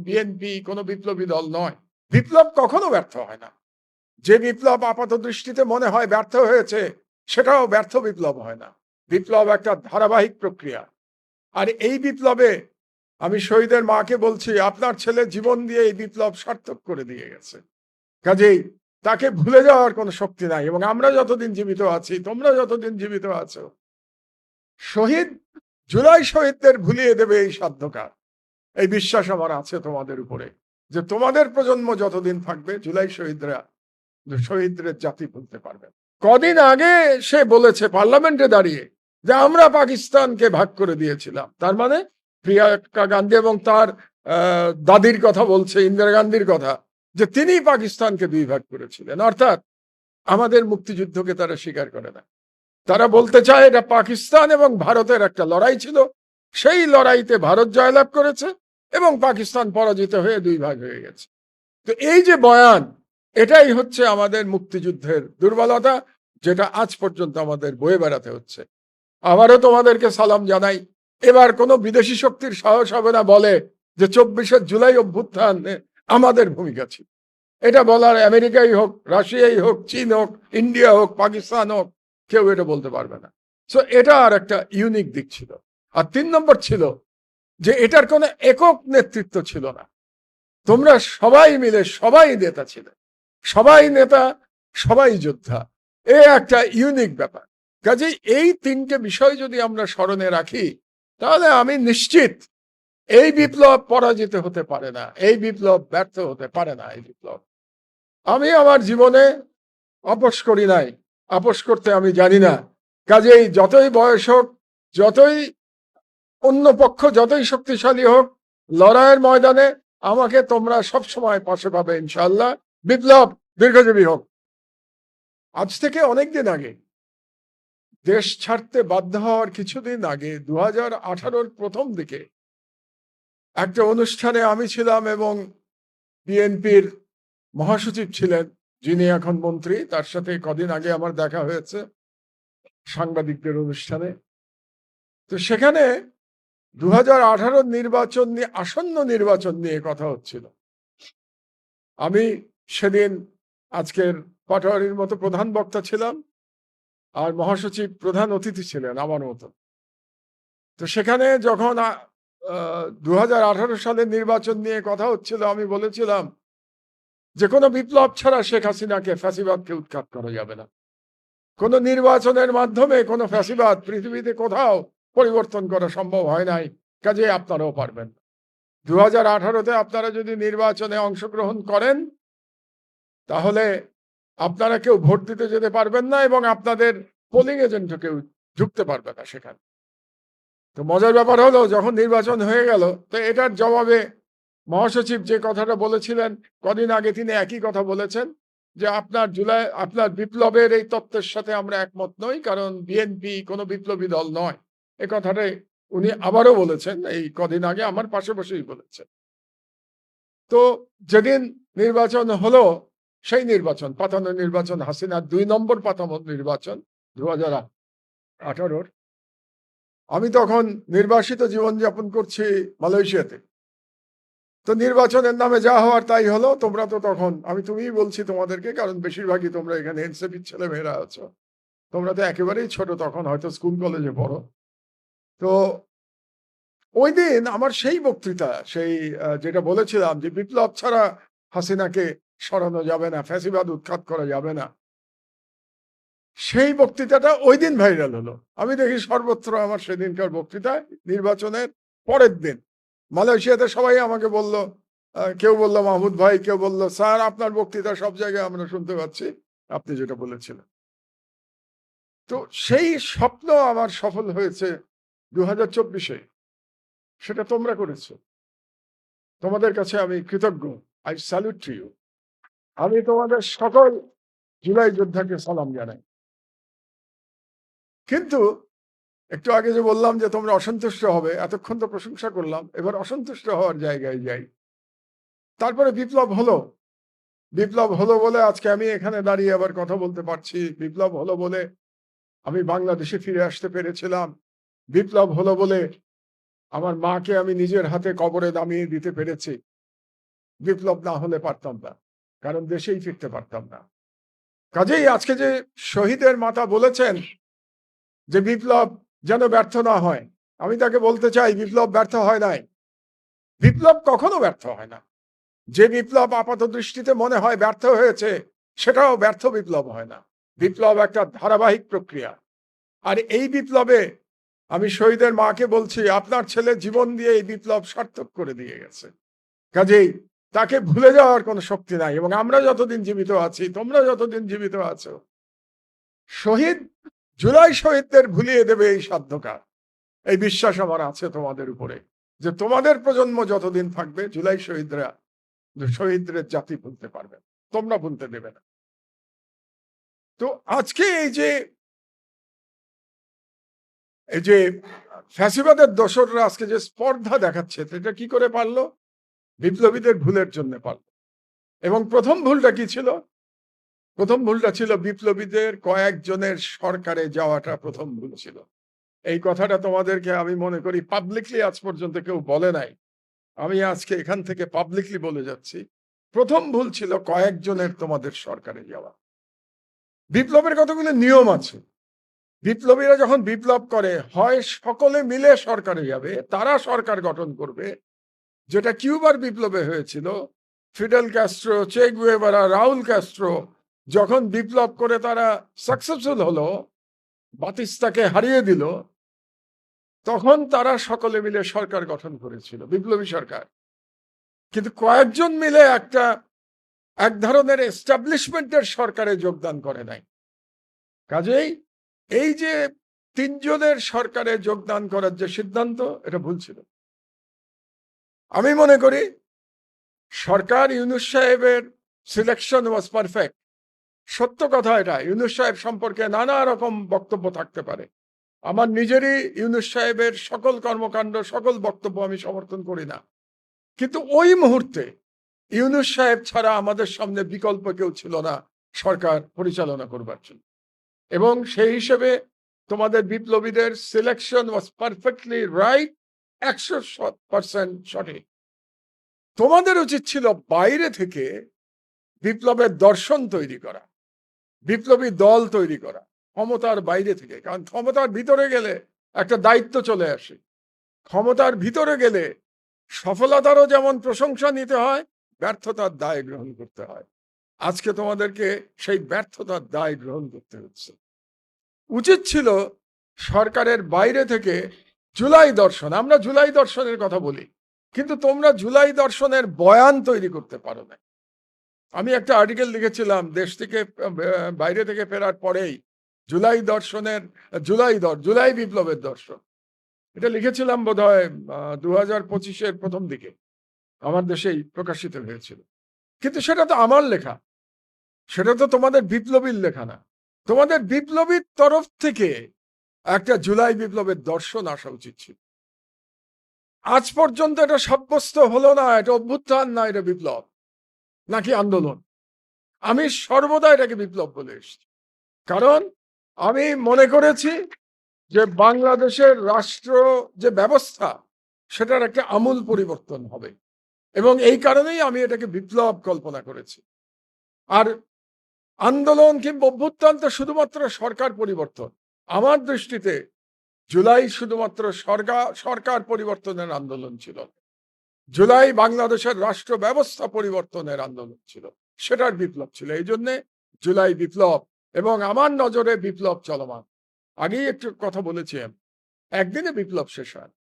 BNP কোনো বিপ্লবী দল নয়। বিপ্লব কখনো ব্যর্থ হয় না। যে বিপ্লব আপাত দৃষ্টিতে মনে হয় ব্যর্থ হয়েছে, সেটাও ব্যর্থ বিপ্লব হয় না। বিপ্লব একটা ধারাবাহিক প্রক্রিয়া। আর এই বিপ্লবে আমি শহীদের মাকে বলছি, আপনার ছেলে জীবন দিয়ে এই বিপ্লব সার্থক করে দিয়ে গেছে। কাজেই তাকে ভুলে যাওয়ার কোনো শক্তি নাই। এবং আমরা যতদিন জীবিত আছি, তোমরা যতদিন জীবিত আছো, শহীদ জুলাই শহীদদের ভুলিয়ে দেবে এই সাধ্যকার। এই বিশ্বাস আমার আছে তোমাদের উপরে, যে তোমাদের প্রজন্ম যতদিন থাকবে, জুলাই শহীদদের জাতি ভুলতে পারবে। কদিন আগে সে বলেছে পার্লামেন্টে দাঁড়িয়ে যে আমরা পাকিস্তানকে ভাগ করে দিয়েছিলাম। তার মানে প্রিয়াঙ্কা গান্ধী এবং তার দাদির কথা বলছে, ইন্দিরা গান্ধীর কথা, যে তিনি পাকিস্তানকে দুই ভাগ করেছিলেন। অর্থাৎ আমাদের মুক্তিযুদ্ধকে তারা স্বীকার করে না। তারা বলতে চায় এটা পাকিস্তান এবং ভারতের একটা লড়াই ছিল, সেই লড়াইতে ভারত জয়লাভ করেছে এবং পাকিস্তান পরাজিত হয়ে দুই ভাগ হয়ে গেছে। তো এই যে বয়ান, এটাই হচ্ছে আমাদের মুক্তিযুদ্ধের দুর্বলতা, যেটা আজ পর্যন্ত আমাদের বয়ে বেড়াতে হচ্ছে। আবারও তোমাদেরকে সালাম জানাই। এবার কোনো বিদেশি শক্তির সাহস হবে না বলে যে 24শে জুলাই অভ্যুত্থানে আমাদের ভূমিকা ছিল। এটা বলার আমেরিকাই হোক, রাশিয়াই হোক, চীন হোক, ইন্ডিয়া হোক, পাকিস্তান হোক, কেউ এটা বলতে পারবে না। সো এটা আর একটা ইউনিক দিক ছিল। আর 3 নম্বর ছিল যে এটার কোনো একক নেতৃত্ব ছিল না। তোমরা সবাই মিলে, সবাই নেতা ছিলেন, সবাই নেতা, সবাই যোদ্ধা। এ একটা ইউনিক ব্যাপার। কাজেই এই 3টে বিষয় যদি আমরা স্মরণে রাখি, তাহলে আমি নিশ্চিত এই বিপ্লব পরাজিত হতে পারে না, এই বিপ্লব ব্যর্থ হতে পারে না। এই বিপ্লব আমি আমার জীবনে আপোস করি নাই, আপোস করতে আমি জানি না। কাজেই যতই বয়স হোক, যতই অন্য পক্ষ যতই শক্তিশালী হোক, লড়াইয়ের ময়দানে আমাকে তোমরা সব সময় পাশে পাবে ইনশাআল্লাহ। বিপ্লব দীর্ঘজীবী হোক। আজ থেকে অনেকদিন আগে, দেশ ছাড়তে বাধ্য হওয়ার কিছুদিন আগে, 2018-র প্রথম দিকে একটা অনুষ্ঠানে আমি ছিলাম এবং বিএনপির মহাসচিব ছিলেন, যিনি এখন মন্ত্রী, তার সাথে কদিন আগে আমার দেখা হয়েছে সাংবাদিকদের অনুষ্ঠানে। তো সেখানে 2018-র নির্বাচন নিয়ে, আসন্ন নির্বাচন নিয়ে কথা হচ্ছিল। আমি সেদিন আজকের পাটোয়ারির মতো প্রধান বক্তা ছিলাম, আর মহাসচিব প্রধান অতিথি ছিলেন আমার মতো। তো সেখানে যখন 2018 সালের নির্বাচন নিয়ে কথা হচ্ছিল, আমি বলেছিলাম যে কোনো বিপ্লব ছাড়া শেখ হাসিনাকে, ফ্যাসিবাদকে উৎখাত করা যাবে না। কোনো নির্বাচনের মাধ্যমে কোনো ফ্যাসিবাদ পৃথিবীতে কোথাও পরিবর্তন করা সম্ভব হয় নাই, কাজে আপনারাও পারবেন না। 2018-তে আপনারা যদি নির্বাচনে অংশগ্রহণ করেন, তাহলে আপনারা কেউ ভোট দিতে যেতে পারবেন না এবং আপনাদের পোলিং এজেন্টও কেউ ঢুকতে পারবে না সেখানে। তো মজার ব্যাপার হলো, যখন নির্বাচন হয়ে গেল, তো এটার জবাবে মহাসচিব যে কথাটা বলেছিলেন, কদিন আগে তিনি একই কথা বলেছেন যে আপনার বিপ্লবের এই তত্ত্বের সাথে আমরা একমত নই, কারণ বিএনপি কোনো বিপ্লবী দল নয়। এ কথাটাই উনি আবারও বলেছেন, এই কদিন আগে আমার পাশে বসেই বলেছেন। তো যেদিন নির্বাচন হলো, সেই নির্বাচন, পাতানো নির্বাচন, হাসিনার 2 নম্বর পাতানো নির্বাচন 2018-র, আমি তখন নির্বাসিত জীবনযাপন করছি মালয়েশিয়াতে। তো নির্বাচনের নামে যা হওয়ার তাই হলো। তোমরা তো তখন, আমি তুমিই বলছি তোমাদেরকে, কারণ বেশিরভাগই তোমরা এখানে এনসিপির ছেলে মেয়েরা আছো, তোমরা তো একেবারেই ছোট, তখন হয়তো স্কুল কলেজে পড়ো। তো ওই দিন আমার সেই বক্তৃতা, সেই যেটা বলেছিলাম যে বিপ্লব ছাড়া হাসিনাকে সরানো যাবে না, ফ্যাসিবাদ উৎখাত করা যাবে না, সেই বক্তৃতাটা ওই দিন ভাইরাল হলো। আমি দেখি সর্বত্র আমার সেদিনকার বক্তৃতা। নির্বাচনের পরের দিন মালয়েশিয়াতে সবাই আমাকে বলল, কেউ বলল মাহমুদ ভাই, কেউ বলল স্যার আপনার বক্তৃতা সব জায়গায় আমরা শুনতে পাচ্ছি, আপনি যেটা বলেছিলেন। তো সেই স্বপ্ন আমার সফল হয়েছে 2024-এ, সেটা তোমরা করেছো। তোমাদের কাছে আমি কৃতজ্ঞ। I salute to you. আমি তোমাদের সকল জুলাই যোদ্ধাকে সালাম জানাই। কিন্তু একটু আগে যে বললাম যে তোমরা অসন্তুষ্ট হবে, এতক্ষণ তো প্রশংসা করলাম, এবার অসন্তুষ্ট হওয়ার জায়গায় যাই। তারপরে বিপ্লব হলো। বিপ্লব হলো বলে আজকে আমি এখানে দাঁড়িয়ে আবার কথা বলতে পারছি। বিপ্লব হলো বলে আমি বাংলাদেশে ফিরে আসতে পেরেছিলাম। বিপ্লব হলো বলে আমার মাকে আমি নিজের হাতে কবরে নামিয়ে দিতে পেরেছি। বিপ্লব না হলে পারতাম না, কারণ দেশেই ফিরতে পারতাম না। কাজেই আজকে যে শহীদের মাতা বলেছেন যে বিপ্লব যেন ব্যর্থ না হয়, আমি তাকে বলতে চাই বিপ্লব ব্যর্থ হয় নাই। বিপ্লব কখনো ব্যর্থ হয় না। যে বিপ্লব আপাত দৃষ্টিতে মনে হয় ব্যর্থ হয়েছে, সেটাও ব্যর্থ বিপ্লব হয় না। বিপ্লব একটা ধারাবাহিক প্রক্রিয়া। আর এই বিপ্লবে আমি শহীদের মাকে বলছি, আপনার ছেলে জীবন দিয়ে এই বিপ্লব সার্থক করে দিয়ে গেছে। কাজেই তাকে ভুলে যাওয়ার কোনো শক্তি নাই। এবং আমরা যতদিন জীবিত আছি, তোমরা যতদিন জীবিত আছো, শহীদ জুলাই শহীদদের ভুলিয়ে দেবে এই সাধ্যকার। এই বিশ্বাস আমার আছে তোমাদের উপরে, যে তোমাদের প্রজন্ম যতদিন থাকবে, জুলাই শহীদদের জাতি ভুলতে পারবে, তোমরা ভুলতে দেবে না। তো আজকে এই যে ফ্যাসিবাদের দোসররা আজকে যে স্পর্ধা দেখাচ্ছে, এটা কি করে পারলো? বিপ্লবীদের ভুলের জন্য পারলো। এবং প্রথম ভুলটা কি ছিল? প্রথম ভুলটা ছিল বিপ্লবীদের কয়েকজনের সরকারে যাওয়াটা প্রথম ভুল ছিল। এই কথাটা তোমাদেরকে আমি মনে করি পাবলিকলি আজ পর্যন্ত কেউ বলে নাই। আমি আজকে এখান থেকে পাবলিকলি বলে যাচ্ছি, প্রথম ভুল ছিল কয়েকজনের তোমাদের সরকারে যাওয়া। বিপ্লবের কতগুলো নিয়ম আছে। বিপ্লবীরা যখন বিপ্লব করে, হয় সকলে মিলে সরকারে যাবে, তারা সরকার গঠন করবে, যেটা কিউবার বিপ্লবে হয়েছিল। ফিডেল ক্যাস্ট্রো, চে গুয়েভারা, রাউল ক্যাস্ট্রো যখন বিপ্লব করে তারা সাকসেসফুল হলো, বাতিস্তাকে হারিয়ে দিল, তখন তারা সকলে মিলে সরকার গঠন করেছিল, বিপ্লবী সরকার। কিন্তু কয়েকজন মিলে এক ধরনের এস্টাবলিশমেন্টের সরকারে যোগদান করে নাই। কাজেই এই যে তিনজনের সরকারে যোগদান করার যে সিদ্ধান্ত, এটা ভুল ছিল। আমি মনে করি সরকার ইউনূস সাহেবের সিলেকশন ওয়াজ পারফেক্ট। সত্য কথা এটা। ইউনূস সাহেব সম্পর্কে নানা রকম বক্তব্য থাকতে পারে। আমার নিজেরই ইউনূস সাহেবের সকল কর্মকাণ্ড, সকল বক্তব্য আমি সমর্থন করি না। কিন্তু ওই মুহূর্তে ইউনূস সাহেব ছাড়া আমাদের সামনে বিকল্প কেউ ছিল না সরকার পরিচালনা করবার জন্য। এবং সেই হিসেবে তোমাদের বিপ্লবীদের সিলেকশন ওয়াজ পারফেক্টলি রাইট, 100% সঠিক। তোমাদের উচিত ছিল বাইরে থেকে বিপ্লবের দর্শন তৈরি করা, বিপ্লবী দল তৈরি করা, ক্ষমতার বাইরে থেকে। কারণ ক্ষমতার ভিতরে গেলে একটা দায়িত্ব চলে আসে। ক্ষমতার ভিতরে গেলে সফলতারও যেমন প্রশংসা নিতে হয়, ব্যর্থতার দায় গ্রহণ করতে হয়। আজকে তোমাদেরকে সেই ব্যর্থতার দায় গ্রহণ করতে হচ্ছে। উচিত ছিল সরকারের বাইরে থেকে জুলাই দর্শন, আমরা জুলাই দর্শনের কথা বলি, কিন্তু তোমরা জুলাই দর্শনের বয়ান তৈরি করতে পারো না। আমি একটা আর্টিকেল লিখেছিলাম দেশ থেকে বাইরে থেকে ফেরার পরেই, জুলাই বিপ্লবের দর্শন। এটা লিখেছিলাম বোধহয় 2025-এর প্রথম দিকে, আমার দেশেই প্রকাশিত হয়েছিল। কিন্তু সেটা তো আমার লেখা, সেটা তো তোমাদের বিপ্লবীর লেখা না। তোমাদের বিপ্লবীর তরফ থেকে একটা জুলাই বিপ্লবের দর্শন আসা উচিত ছিল। আজ পর্যন্ত এটা সাব্যস্ত হলো না এটা অভ্যুত্থান, না এটা বিপ্লব নাকি আন্দোলন। আমি সর্বদা এটাকে বিপ্লব বলে এসেছি, কারণ আমি মনে করেছি যে বাংলাদেশের রাষ্ট্র যে ব্যবস্থা, সেটার একটা আমূল পরিবর্তন হবে, এবং এই কারণেই আমি এটাকে বিপ্লব কল্পনা করেছি। আর আন্দোলন কিংবা অভ্যুত্থান তো শুধুমাত্র সরকার পরিবর্তন। আমার দৃষ্টিতে জুলাই শুধুমাত্র সরকার পরিবর্তনের আন্দোলন ছিল। জুলাই বাংলাদেশের রাষ্ট্র ব্যবস্থা পরিবর্তনের আন্দোলন ছিল, সেটার বিপ্লব ছিল। এই জন্যে জুলাই বিপ্লব, এবং আমার নজরে বিপ্লব চলমান। আগেই একটু কথা বলেছি, একদিনে বিপ্লব শেষ হয়।